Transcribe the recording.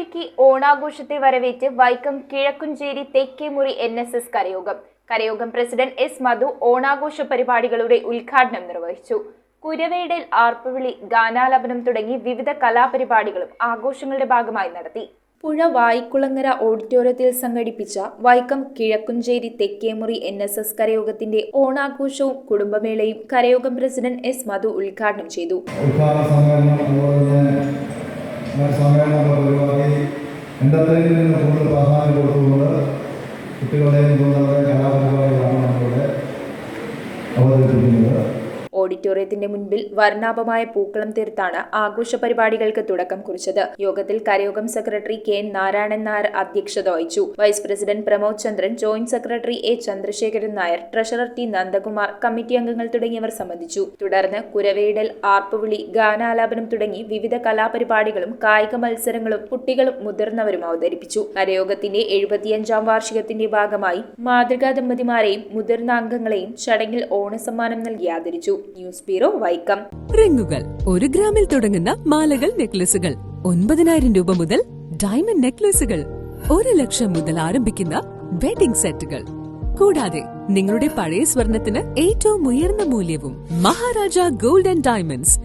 പൂക്കളമൊരുക്കി ഓണാഘോഷത്തെ വരവേറ്റ് വൈക്കം കിഴക്കുംചേരി തെക്കേമുറി NSS കരയോഗം പ്രസിഡന്റ് എസ് മധു ഓണാഘോഷ പരിപാടികളുടെ ഉദ്ഘാടനം നിർവഹിച്ചു. കുരവയിടൽ, ആർപ്പുവിളി, ഗാനാലാപനം തുടങ്ങി വിവിധ കലാപരിപാടികളും ആഘോഷങ്ങളുടെ ഭാഗമായി നടത്തി. പുഴ വായിക്കുളങ്ങര ഓഡിറ്റോറിയത്തിൽ സംഘടിപ്പിച്ച വൈക്കം കിഴക്കുംചേരി തെക്കേമുറി NSS കരയോഗത്തിന്റെ ഓണാഘോഷവും കുടുംബമേളയും കരയോഗം പ്രസിഡന്റ് എസ് മധു ഉദ്ഘാടനം ചെയ്തു. ഓഡിറ്റോറിയത്തിന്റെ മുൻപിൽ വർണ്ണാഭമായ പൂക്കളം തീർത്താണ് ആഘോഷ പരിപാടികൾക്ക് തുടക്കം കുറിച്ചത്. യോഗത്തിൽ കരയോഗം സെക്രട്ടറി KN നാരായണൻ നായർ അധ്യക്ഷത വഹിച്ചു. Vice president Pramod Chandran, joint secretary A Chandrasekharan Nair, treasurer T Nandakumar, committee അംഗങ്ങൾ തുടങ്ങിയവർ സംബന്ധിച്ചു. തുടർന്ന് കുരവയിടൽ, ആർപ്പുവിളി, ഗാനാലാപനം തുടങ്ങി വിവിധ കലാപരിപാടികളും കായിക മത്സരങ്ങളും കുട്ടികളും മുതിർന്നവരും അവതരിപ്പിച്ചു. കരയോഗത്തിന്റെ 75ാം വാർഷികത്തിന്റെ ഭാഗമായി മാതൃകാ ദമ്പതിമാരെയും മുതിർന്ന അംഗങ്ങളെയും ചടങ്ങിൽ ഓണസമ്മാനം നൽകി ആദരിച്ചു. News bureau, Vaikom. റിങ്ങുകൾ 1 ഗ്രാമിൽ തുടങ്ങുന്ന മാലകൾ, നെക്ലസുകൾ 9,000 രൂപ മുതൽ ഡയമണ്ട് നെക്ലസുകൾ 1 ലക്ഷം മുതൽ ആരംഭിക്കുന്ന വെഡിംഗ് സെറ്റുകൾ. കൂടാതെ നിങ്ങളുടെ പഴയ സ്വർണത്തിന് ഏറ്റവും ഉയർന്ന മൂല്യവും മഹാരാജ ഗോൾഡ് ആൻഡ് ഡയമണ്ട്സ്